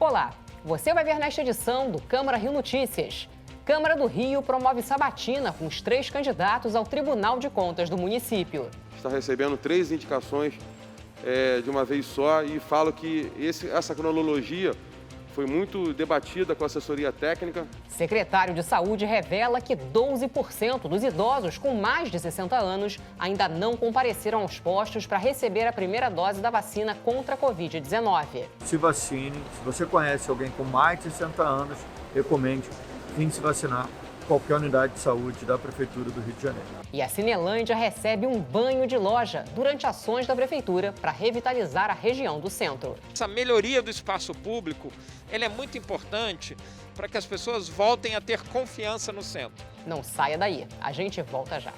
Olá, você vai ver nesta edição do Câmara Rio Notícias. Câmara do Rio promove sabatina com os 3 candidatos ao Tribunal de Contas do município. Está recebendo 3 indicações de uma vez só e falo que essa cronologia foi muito debatida com a assessoria técnica. Secretário de Saúde revela que 12% dos idosos com mais de 60 anos ainda não compareceram aos postos para receber a primeira dose da vacina contra a Covid-19. Se vacine. Se você conhece alguém com mais de 60 anos, recomende vir se vacinar em qualquer unidade de saúde da Prefeitura do Rio de Janeiro. E a Cinelândia recebe um banho de loja durante ações da Prefeitura para revitalizar a região do centro. Essa melhoria do espaço público, ela é muito importante para que as pessoas voltem a ter confiança no centro. Não saia daí, a gente volta já.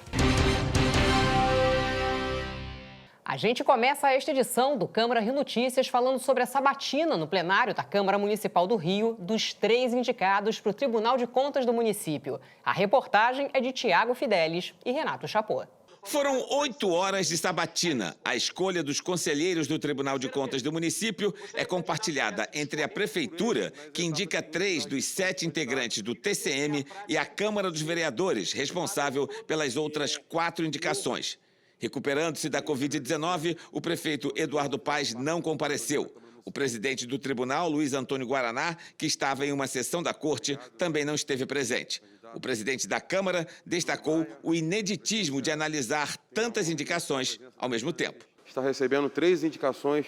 A gente começa esta edição do Câmara Rio Notícias falando sobre a sabatina no plenário da Câmara Municipal do Rio dos 3 indicados para o Tribunal de Contas do município. A reportagem é de Tiago Fidelis e Renato Chapô. Foram 8 horas de sabatina. A escolha dos conselheiros do Tribunal de Contas do município é compartilhada entre a Prefeitura, que indica 3 dos 7 integrantes do TCM, e a Câmara dos Vereadores, responsável pelas outras 4 indicações. Recuperando-se da Covid-19, o prefeito Eduardo Paes não compareceu. O presidente do tribunal, Luiz Antônio Guaraná, que estava em uma sessão da corte, também não esteve presente. O presidente da Câmara destacou o ineditismo de analisar tantas indicações ao mesmo tempo. Está recebendo 3 indicações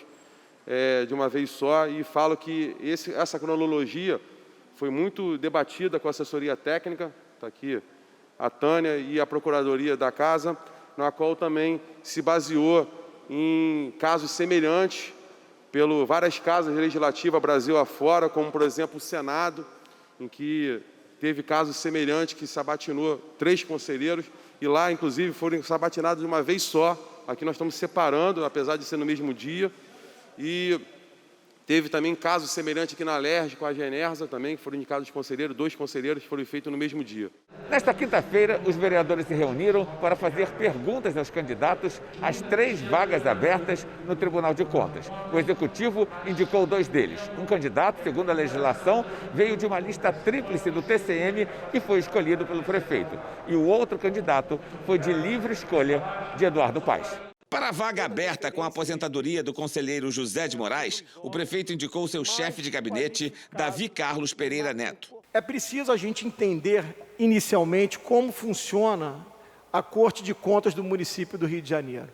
de uma vez só e falo que essa cronologia foi muito debatida com a assessoria técnica, está aqui a Tânia e a Procuradoria da Casa, na qual também se baseou em casos semelhantes pelo várias casas legislativas Brasil afora, como, por exemplo, o Senado, em que teve casos semelhantes que sabatinou 3 conselheiros e lá, inclusive, foram sabatinados de uma vez só. Aqui nós estamos separando, apesar de ser no mesmo dia. E teve também casos semelhantes aqui na Alerj, com a Genersa também, que foram indicados conselheiros, 2 conselheiros foram feitos no mesmo dia. Nesta quinta-feira, os vereadores se reuniram para fazer perguntas aos candidatos às 3 vagas abertas no Tribunal de Contas. O Executivo indicou 2 deles. Um candidato, segundo a legislação, veio de uma lista tríplice do TCM e foi escolhido pelo prefeito. E o outro candidato foi de livre escolha de Eduardo Paes. Para a vaga aberta com a aposentadoria do conselheiro José de Moraes, o prefeito indicou seu chefe de gabinete, Davi Carlos Pereira Neto. É preciso a gente entender inicialmente como funciona a Corte de Contas do município do Rio de Janeiro.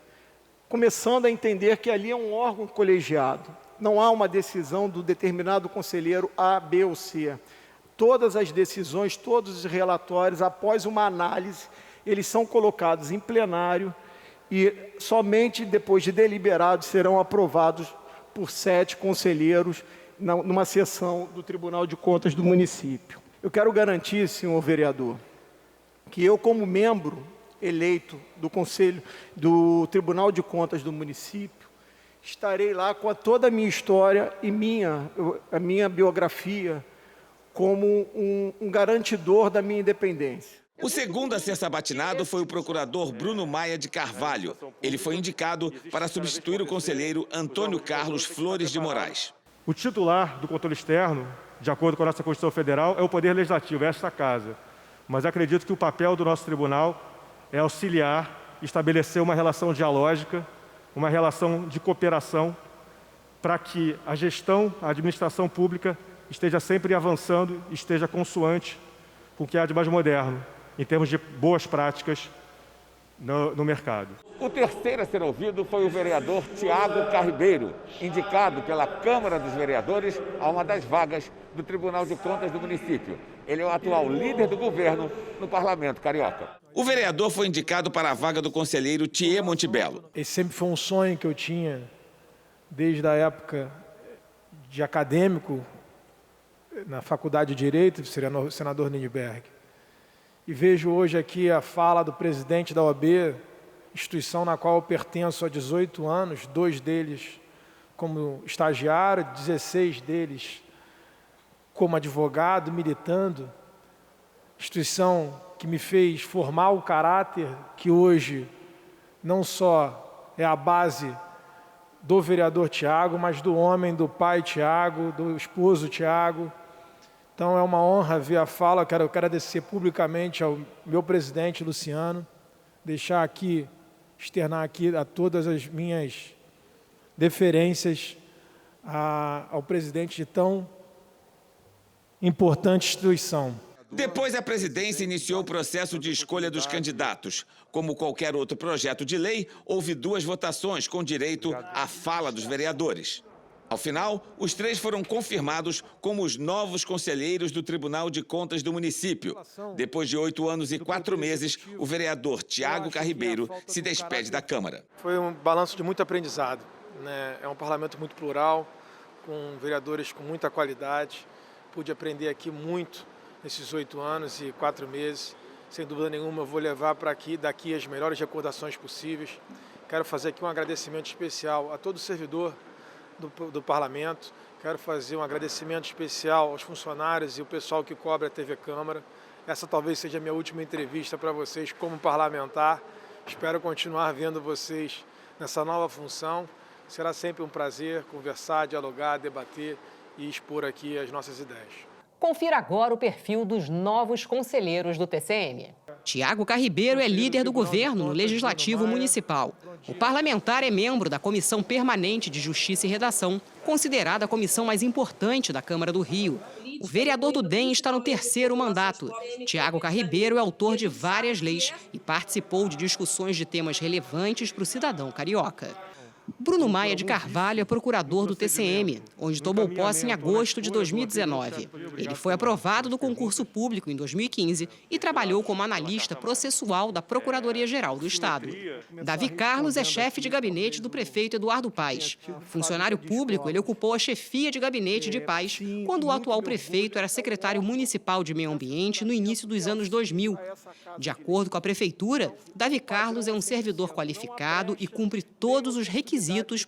Começando a entender que ali é um órgão colegiado. Não há uma decisão do determinado conselheiro A, B ou C. Todas as decisões, todos os relatórios, após uma análise, eles são colocados em plenário e somente depois de deliberados serão aprovados por 7 conselheiros numa sessão do Tribunal de Contas do município. Eu quero garantir, senhor vereador, que eu, como membro eleito do Conselho do Tribunal de Contas do município, estarei lá com toda a minha história e a minha biografia como um garantidor da minha independência. O segundo a ser sabatinado foi o procurador Bruno Maia de Carvalho. Ele foi indicado para substituir o conselheiro Antônio Carlos Flores de Moraes. O titular do controle externo, de acordo com a nossa Constituição Federal, é o Poder Legislativo, é esta Casa. Mas acredito que o papel do nosso tribunal é auxiliar, estabelecer uma relação dialógica, uma relação de cooperação, para que a gestão, a administração pública esteja sempre avançando, esteja consoante com o que há de mais moderno, em termos de boas práticas no mercado. O terceiro a ser ouvido foi o vereador Tiago Carribeiro, indicado pela Câmara dos Vereadores a uma das vagas do Tribunal de Contas do município. Ele é o atual líder do governo no Parlamento Carioca. O vereador foi indicado para a vaga do conselheiro Thier Montebello. Esse sempre foi um sonho que eu tinha desde a época de acadêmico na Faculdade de Direito, senador Lindbergh. E vejo hoje aqui a fala do presidente da OAB, instituição na qual eu pertenço há 18 anos, 2 deles como estagiário, 16 deles como advogado, militando. Instituição que me fez formar o caráter que hoje não só é a base do vereador Tiago, mas do homem, do pai Tiago, do esposo Tiago. Então é uma honra ver a fala. Quero agradecer publicamente ao meu presidente Luciano, deixar aqui, externar aqui a todas as minhas deferências ao presidente de tão importante instituição. Depois, a presidência iniciou o processo de escolha dos candidatos. Como qualquer outro projeto de lei, houve 2 votações com direito à fala dos vereadores. Ao final, os 3 foram confirmados como os novos conselheiros do Tribunal de Contas do município. Depois de 8 anos e 4 meses, o vereador Tiago Carribeiro se despede da Câmara. Foi um balanço de muito aprendizado, né? É um parlamento muito plural, com vereadores com muita qualidade. Pude aprender aqui muito nesses 8 anos e 4 meses. Sem dúvida nenhuma, eu vou levar para daqui as melhores recordações possíveis. Quero fazer aqui um agradecimento especial a todo servidor do parlamento. Quero fazer um agradecimento especial aos funcionários e o pessoal que cobre a TV Câmara. Essa talvez seja a minha última entrevista para vocês como parlamentar. Espero continuar vendo vocês nessa nova função. Será sempre um prazer conversar, dialogar, debater e expor aqui as nossas ideias. Confira agora o perfil dos novos conselheiros do TCM. Tiago Carribeiro é líder do governo no Legislativo Municipal. O parlamentar é membro da Comissão Permanente de Justiça e Redação, considerada a comissão mais importante da Câmara do Rio. O vereador do DEM está no 3º mandato. Tiago Carribeiro é autor de várias leis e participou de discussões de temas relevantes para o cidadão carioca. Bruno Maia de Carvalho é procurador do TCM, onde tomou posse em agosto de 2019. Ele foi aprovado do concurso público em 2015 e trabalhou como analista processual da Procuradoria-Geral do Estado. Davi Carlos é chefe de gabinete do prefeito Eduardo Paes. Funcionário público, ele ocupou a chefia de gabinete de Paes quando o atual prefeito era secretário municipal de Meio Ambiente no início dos anos 2000. De acordo com a prefeitura, Davi Carlos é um servidor qualificado e cumpre todos os requisitos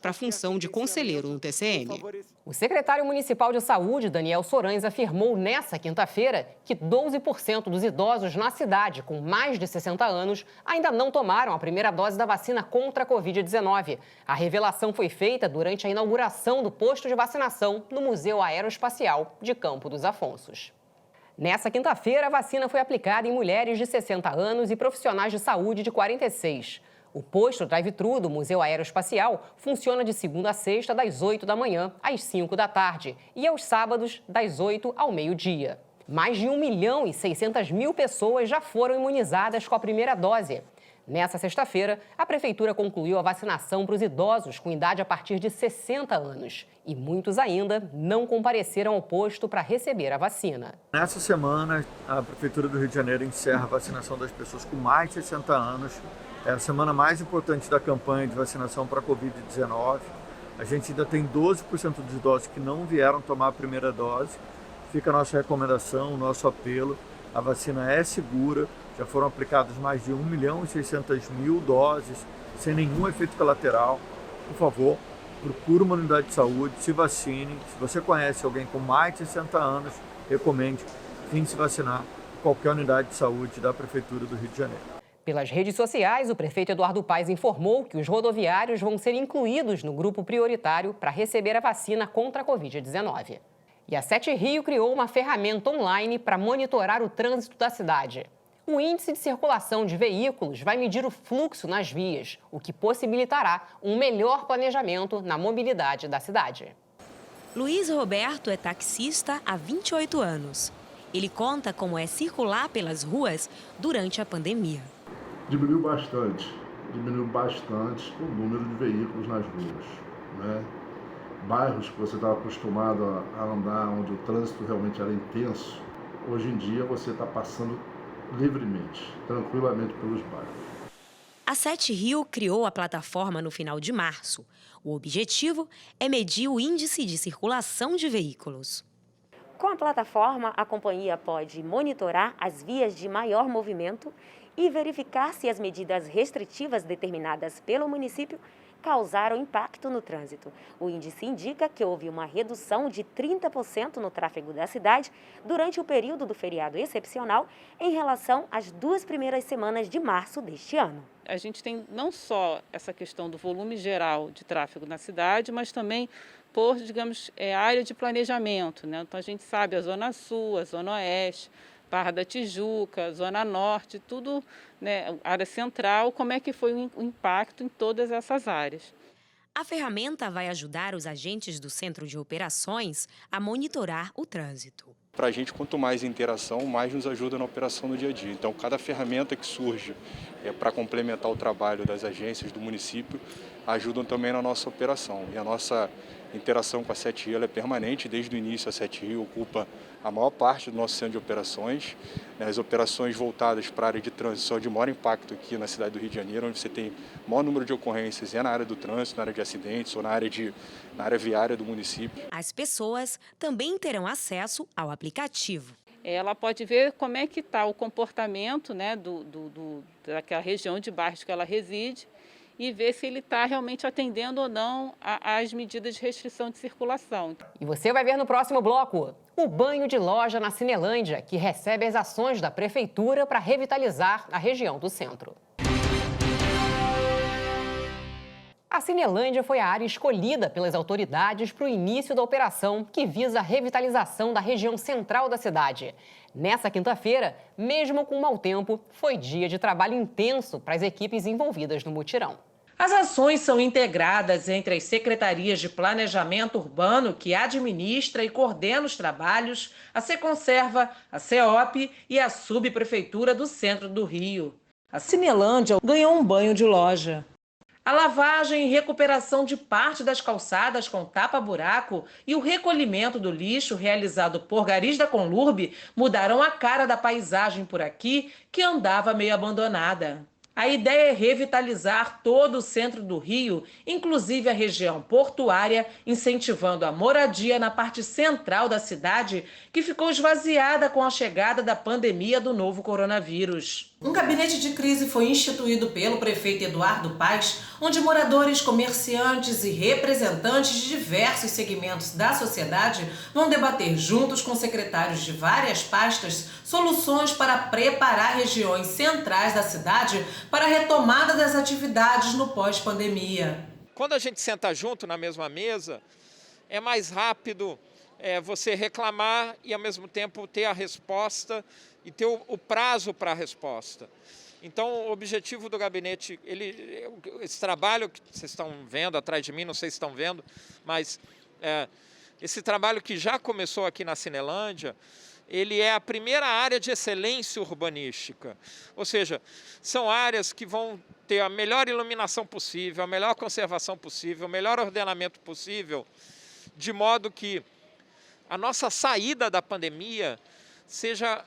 para a função de conselheiro no TCM. O secretário municipal de saúde, Daniel Sorães, afirmou nesta quinta-feira que 12% dos idosos na cidade com mais de 60 anos ainda não tomaram a primeira dose da vacina contra a Covid-19. A revelação foi feita durante a inauguração do posto de vacinação no Museu Aeroespacial de Campo dos Afonsos. Nessa quinta-feira, a vacina foi aplicada em mulheres de 60 anos e profissionais de saúde de 46. O posto drive-thru do Museu Aeroespacial funciona de segunda a sexta, das 8 da manhã às 5 da tarde e aos sábados, das 8 ao meio-dia. Mais de 1.600.000 pessoas já foram imunizadas com a primeira dose. Nessa sexta-feira, a Prefeitura concluiu a vacinação para os idosos com idade a partir de 60 anos. E muitos ainda não compareceram ao posto para receber a vacina. Nessa semana, a Prefeitura do Rio de Janeiro encerra a vacinação das pessoas com mais de 60 anos. É a semana mais importante da campanha de vacinação para a Covid-19. A gente ainda tem 12% dos idosos que não vieram tomar a primeira dose. Fica a nossa recomendação, o nosso apelo. A vacina é segura, já foram aplicadas mais de 1.600.000 doses, sem nenhum efeito colateral. Por favor, procure uma unidade de saúde, se vacine. Se você conhece alguém com mais de 60 anos, recomende vir se vacinar em qualquer unidade de saúde da Prefeitura do Rio de Janeiro. Pelas redes sociais, o prefeito Eduardo Paes informou que os rodoviários vão ser incluídos no grupo prioritário para receber a vacina contra a Covid-19. E a Sete Rio criou uma ferramenta online para monitorar o trânsito da cidade. O índice de circulação de veículos vai medir o fluxo nas vias, o que possibilitará um melhor planejamento na mobilidade da cidade. Luiz Roberto é taxista há 28 anos. Ele conta como é circular pelas ruas durante a pandemia. Diminuiu bastante o número de veículos nas ruas, né? Bairros que você estava acostumado a andar, onde o trânsito realmente era intenso, hoje em dia você está passando livremente, tranquilamente pelos bairros. A Sete Rio criou a plataforma no final de março. O objetivo é medir o índice de circulação de veículos. Com a plataforma, a companhia pode monitorar as vias de maior movimento e verificar se as medidas restritivas determinadas pelo município causaram impacto no trânsito. O índice indica que houve uma redução de 30% no tráfego da cidade durante o período do feriado excepcional em relação às 2 primeiras semanas de março deste ano. A gente tem não só essa questão do volume geral de tráfego na cidade, mas também por, digamos, área de planejamento, né? Então a gente sabe a Zona Sul, a Zona Oeste, Barra da Tijuca, Zona Norte, tudo, né, área central, como é que foi o impacto em todas essas áreas. A ferramenta vai ajudar os agentes do Centro de Operações a monitorar o trânsito. Para a gente, quanto mais interação, mais nos ajuda na operação do dia a dia. Então, cada ferramenta que surge para complementar o trabalho das agências do município ajudam também na nossa operação. E a nossa interação com a 7 Rio ela é permanente. Desde o início, a 7 Rio ocupa a maior parte do nosso centro de operações. As operações voltadas para a área de trânsito são de maior impacto aqui na cidade do Rio de Janeiro, onde você tem o maior número de ocorrências na área do trânsito, na área de acidentes ou na área viária do município. As pessoas também terão acesso ao aplicativo. Ela pode ver como é que está o comportamento, né, daquela região de bairros que ela reside e ver se ele está realmente atendendo ou não às medidas de restrição de circulação. E você vai ver no próximo bloco o banho de loja na Cinelândia, que recebe as ações da Prefeitura para revitalizar a região do centro. A Cinelândia foi a área escolhida pelas autoridades para o início da operação que visa a revitalização da região central da cidade. Nessa quinta-feira, mesmo com mau tempo, foi dia de trabalho intenso para as equipes envolvidas no mutirão. As ações são integradas entre as secretarias de planejamento urbano, que administra e coordena os trabalhos, a Seconserva, a CEOP e a subprefeitura do centro do Rio. A Cinelândia ganhou um banho de loja. A lavagem e recuperação de parte das calçadas com tapa-buraco e o recolhimento do lixo realizado por garis da Conlurb mudaram a cara da paisagem por aqui, que andava meio abandonada. A ideia é revitalizar todo o centro do Rio, inclusive a região portuária, incentivando a moradia na parte central da cidade, que ficou esvaziada com a chegada da pandemia do novo coronavírus. Um gabinete de crise foi instituído pelo prefeito Eduardo Paes, onde moradores, comerciantes e representantes de diversos segmentos da sociedade vão debater juntos com secretários de várias pastas soluções para preparar regiões centrais da cidade para a retomada das atividades no pós-pandemia. Quando a gente senta junto na mesma mesa, é mais rápido você reclamar e, ao mesmo tempo, ter a resposta e ter o prazo para a resposta. Então, o objetivo do gabinete, esse trabalho que vocês estão vendo atrás de mim, não sei se estão vendo, mas esse trabalho que já começou aqui na Cinelândia, ele é a primeira área de excelência urbanística. Ou seja, são áreas que vão ter a melhor iluminação possível, a melhor conservação possível, o melhor ordenamento possível, de modo que a nossa saída da pandemia seja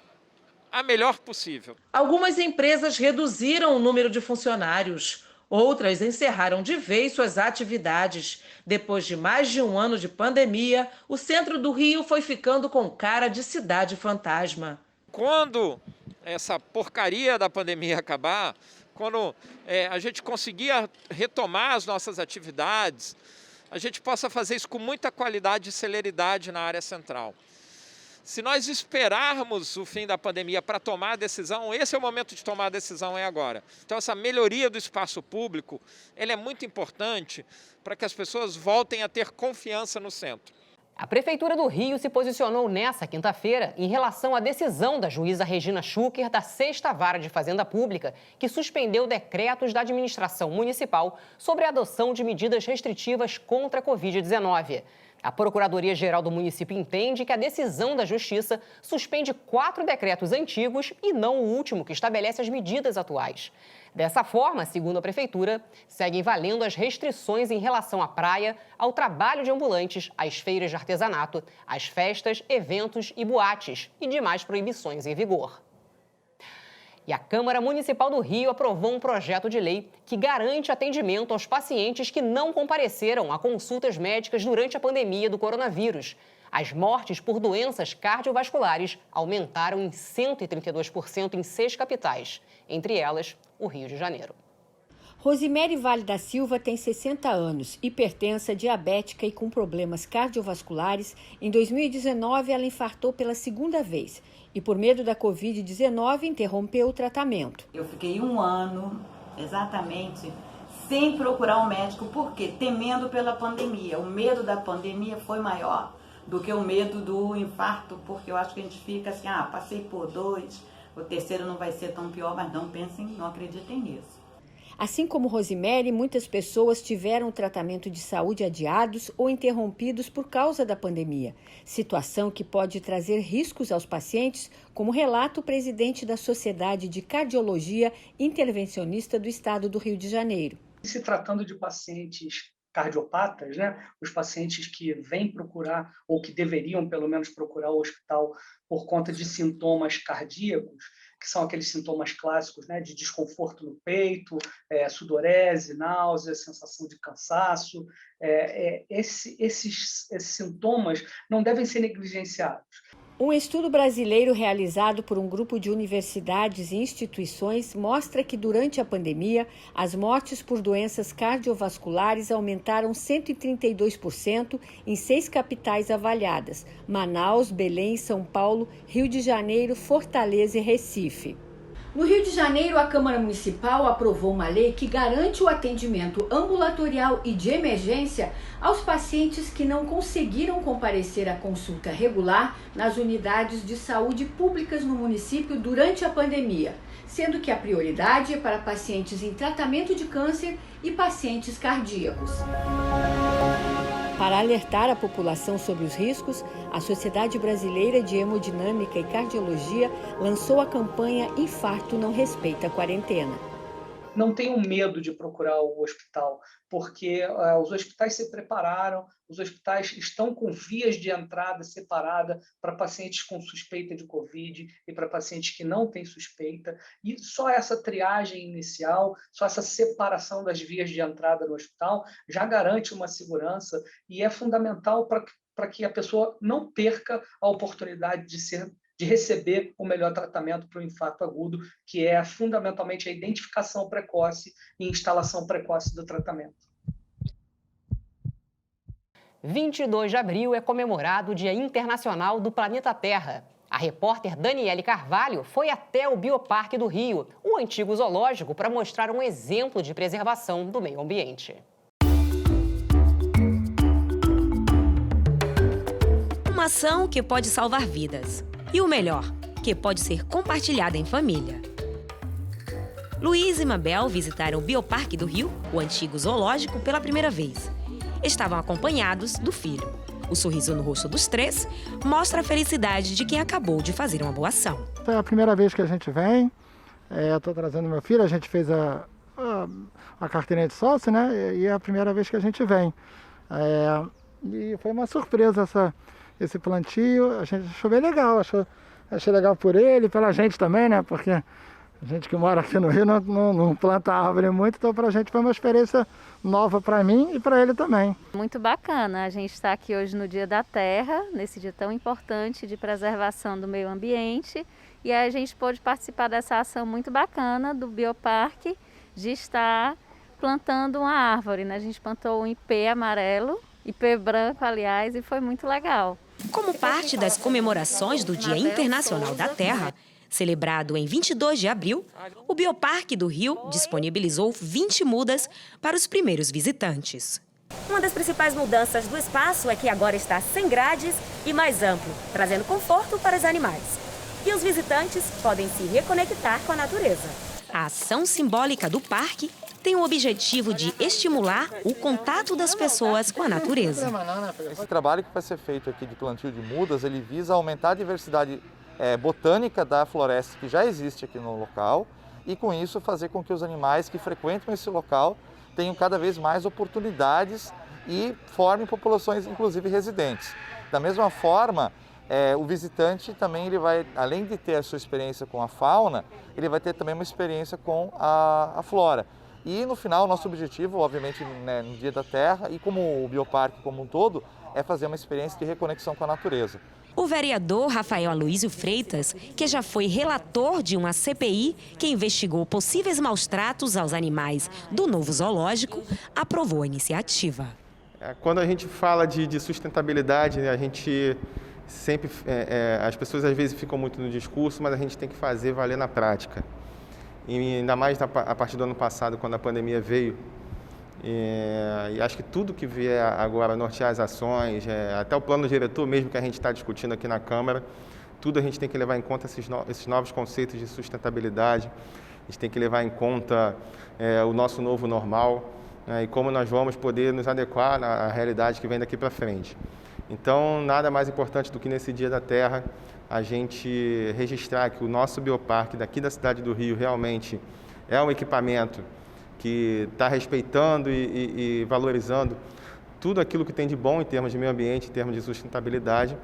a melhor possível. Algumas empresas reduziram o número de funcionários. Outras encerraram de vez suas atividades. Depois de mais de um ano de pandemia, o centro do Rio foi ficando com cara de cidade fantasma. Quando essa porcaria da pandemia acabar, quando a gente conseguir retomar as nossas atividades, a gente possa fazer isso com muita qualidade e celeridade na área central. Se nós esperarmos o fim da pandemia para tomar a decisão, esse é o momento de tomar a decisão, é agora. Então, essa melhoria do espaço público, ela é muito importante para que as pessoas voltem a ter confiança no centro. A Prefeitura do Rio se posicionou nesta quinta-feira em relação à decisão da juíza Regina Schucker, da 6ª Vara de Fazenda Pública, que suspendeu decretos da administração municipal sobre a adoção de medidas restritivas contra a Covid-19. A Procuradoria-Geral do município entende que a decisão da Justiça suspende 4 decretos antigos e não o último, que estabelece as medidas atuais. Dessa forma, segundo a Prefeitura, seguem valendo as restrições em relação à praia, ao trabalho de ambulantes, às feiras de artesanato, às festas, eventos e boates e demais proibições em vigor. E a Câmara Municipal do Rio aprovou um projeto de lei que garante atendimento aos pacientes que não compareceram a consultas médicas durante a pandemia do coronavírus. As mortes por doenças cardiovasculares aumentaram em 132% em 6 capitais, entre elas o Rio de Janeiro. Rosimere Vale da Silva tem 60 anos, hipertensa, diabética e com problemas cardiovasculares. Em 2019, ela infartou pela segunda vez e, por medo da Covid-19, interrompeu o tratamento. Eu fiquei 1 ano, exatamente, sem procurar um médico, porque temendo pela pandemia. O medo da pandemia foi maior do que o medo do infarto, porque eu acho que a gente fica assim, passei por 2, o terceiro não vai ser tão pior, mas não pensem, não acreditem nisso. Assim como Rosimere, muitas pessoas tiveram o tratamento de saúde adiados ou interrompidos por causa da pandemia, situação que pode trazer riscos aos pacientes, como relata o presidente da Sociedade de Cardiologia Intervencionista do Estado do Rio de Janeiro. Se tratando de pacientes cardiopatas, os pacientes que vêm procurar, ou que deveriam pelo menos procurar o hospital por conta de sintomas cardíacos, que são aqueles sintomas clássicos, de desconforto no peito, sudorese, náusea, sensação de cansaço. Esses sintomas não devem ser negligenciados. Um estudo brasileiro realizado por um grupo de universidades e instituições mostra que durante a pandemia, as mortes por doenças cardiovasculares aumentaram 132% em 6 capitais avaliadas: Manaus, Belém, São Paulo, Rio de Janeiro, Fortaleza e Recife. No Rio de Janeiro, a Câmara Municipal aprovou uma lei que garante o atendimento ambulatorial e de emergência aos pacientes que não conseguiram comparecer à consulta regular nas unidades de saúde públicas no município durante a pandemia, sendo que a prioridade é para pacientes em tratamento de câncer e pacientes cardíacos. Para alertar a população sobre os riscos, a Sociedade Brasileira de Hemodinâmica e Cardiologia lançou a campanha Infarto Não Respeita a Quarentena. Não tenham medo de procurar o hospital, porque os hospitais se prepararam, os hospitais estão com vias de entrada separada para pacientes com suspeita de Covid e para pacientes que não têm suspeita. E só essa triagem inicial, só essa separação das vias de entrada no hospital já garante uma segurança e é fundamental para que a pessoa não perca a oportunidade de receber o melhor tratamento para o infarto agudo, que é fundamentalmente a identificação precoce e instalação precoce do tratamento. 22 de abril é comemorado o Dia Internacional do Planeta Terra. A repórter Daniele Carvalho foi até o Bioparque do Rio, o antigo zoológico, para mostrar um exemplo de preservação do meio ambiente. Uma ação que pode salvar vidas. E o melhor, que pode ser compartilhada em família. Luiz e Mabel visitaram o Bioparque do Rio, o antigo zoológico, pela primeira vez. Estavam acompanhados do filho. O sorriso no rosto dos 3 mostra a felicidade de quem acabou de fazer uma boa ação. É a primeira vez que a gente vem, estou trazendo meu filho, a gente fez a carteirinha de sócio, e é a primeira vez que a gente vem. E foi uma surpresa esse plantio, a gente achou bem legal, achei legal por ele, pela gente também, porque a gente que mora aqui no Rio não planta árvore muito, então pra gente foi uma experiência nova para mim e para ele também. Muito bacana, a gente está aqui hoje no Dia da Terra, nesse dia tão importante de preservação do meio ambiente, e a gente pôde participar dessa ação muito bacana do Bioparque, de estar plantando uma árvore, A gente plantou um ipê amarelo, ipê branco, aliás, e foi muito legal. Como parte das comemorações do Dia Internacional da Terra, celebrado em 22 de abril, o Bioparque do Rio disponibilizou 20 mudas para os primeiros visitantes. Uma das principais mudanças do espaço é que agora está sem grades e mais amplo, trazendo conforto para os animais. E os visitantes podem se reconectar com a natureza. A ação simbólica do parque tem o objetivo de estimular o contato das pessoas com a natureza. Esse trabalho que vai ser feito aqui de plantio de mudas, ele visa aumentar a diversidade botânica da floresta que já existe aqui no local e, com isso, fazer com que os animais que frequentam esse local tenham cada vez mais oportunidades e formem populações, inclusive residentes. Da mesma forma, o visitante também ele vai, além de ter a sua experiência com a fauna, ele vai ter também uma experiência com a flora. E no final, nosso objetivo, obviamente, no Dia da Terra e como o Bioparque como um todo, é fazer uma experiência de reconexão com a natureza. O vereador Rafael Aloísio Freitas, que já foi relator de uma CPI que investigou possíveis maus-tratos aos animais do novo zoológico, aprovou a iniciativa. Quando a gente fala de sustentabilidade, a gente sempre, as pessoas às vezes ficam muito no discurso, mas a gente tem que fazer valer na prática. E ainda mais a partir do ano passado, quando a pandemia veio. E acho que tudo que vier agora nortear as ações, até o plano diretor mesmo que a gente está discutindo aqui na Câmara, tudo a gente tem que levar em conta esses novos conceitos de sustentabilidade, a gente tem que levar em conta o nosso novo normal, e como nós vamos poder nos adequar à realidade que vem daqui para frente. Então, nada mais importante do que nesse Dia da Terra, a gente registrar que o nosso bioparque daqui da cidade do Rio realmente é um equipamento que está respeitando e valorizando tudo aquilo que tem de bom em termos de meio ambiente, em termos de sustentabilidade,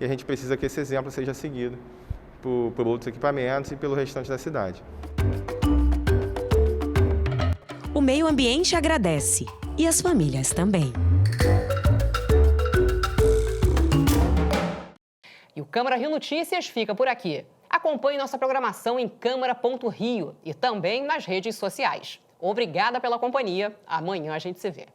e a gente precisa que esse exemplo seja seguido por outros equipamentos e pelo restante da cidade. O meio ambiente agradece e as famílias também. E o Câmara Rio Notícias fica por aqui. Acompanhe nossa programação em câmara.rio e também nas redes sociais. Obrigada pela companhia. Amanhã a gente se vê.